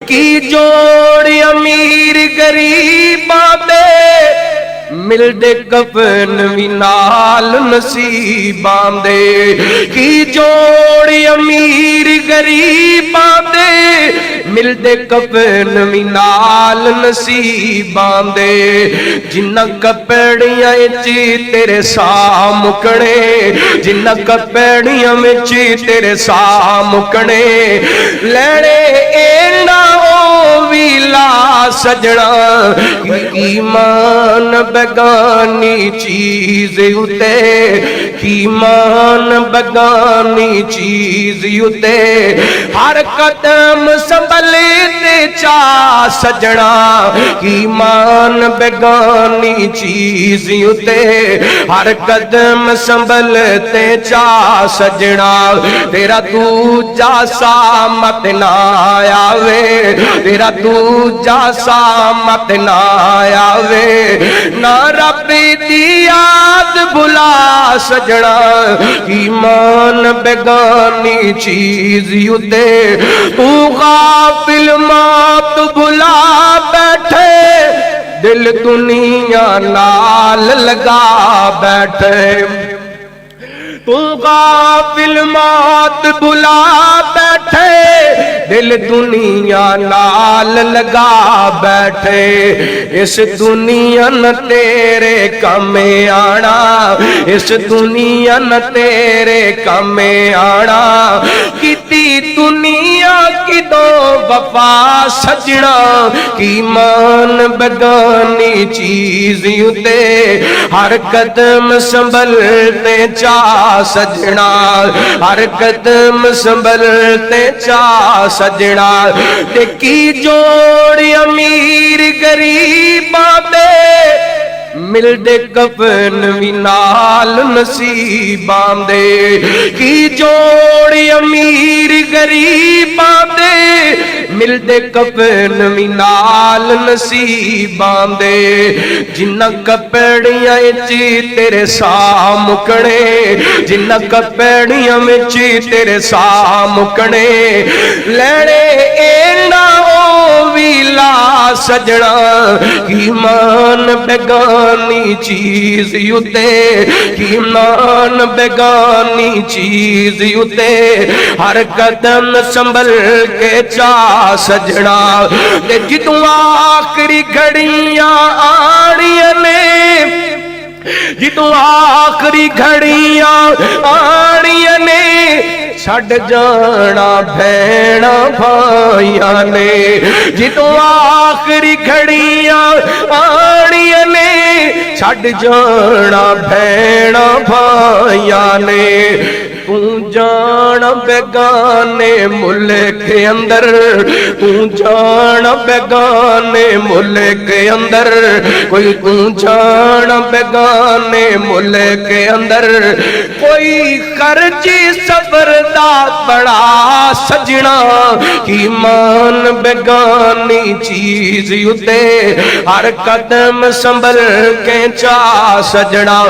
کی جوڑ امیر غریباں دے ملدے کفن وی نال نصیباں دے کی جوڑ امیر غریباں دے ملدے کفن وی نال نصیباں دے جنہ کپڑیاں وچ تیرے ساہ مکنے جنہ کپڑیاں وچ تیرے ساہ مکنے لینے اینا او ویلا سجنا ایمان بگانی چیز اتے ایمان بگانی چیز اتے ہر قدم سنبھلتے چا سجنا ایمان بگانی چیز اتے ہر قدم سنبھلتے چا سجنا تیرا دوجا سا مت نہ آوے تیرا دوجا سا مت نہ آوے نہ رب دی یاد بھلا سجنا ایمان بیگانی چیز اتے تو غافل موت بھلا بیٹھے دل دنیا نال لگا بیٹھے تو غافل موت بھلا بیٹھے دل دنیا نال لگا بیٹھے اس دنیا نہ تیرے کم آنا اس دنیا نہ تیرے کم آنا کیتی دنیا کی دو وفا سجنا ایمان بگانی چیز اتے ہر قدم سنبھلتے چا سجنا ہر قدم سنبھلتے چا سجنا تے کی جوڑ امیر غریباں دے ملدے کفن وی نال نصیباں دے کی جوڑ امیر غریباں دے ملدے کفن وی نال نصیباں دے جنہ کپڑیاں وچ تیرے ساہ مکنے جنہ کپڑیاں وچ تیرے ساہ مکنے لینے اینا او ویلا سجنا ایمان بیگانی چیز اتے ایمان بیگانی چیز اتے ہر قدم سنبھل کے چا سجنا تے جدوں آخری گھڑیاں آڑیاں نے جدوں آخری گھڑیاں آڑیاں نے چھڈ جانا بھینا بھائیاں نے جدوں آخری گھڑیاں آڑیاں نے چھڈ جانا بھینا بھائیاں نے تو جان بیگانے ملک اندر تو جان بیگانے ملک اندر کوئی تو جان بیگانے ملک اندر کوئی خرچی صبر دا بڑا سجنا ایمان بیگانی چیز اتے ہر قدم سنبھل کے چا سجنا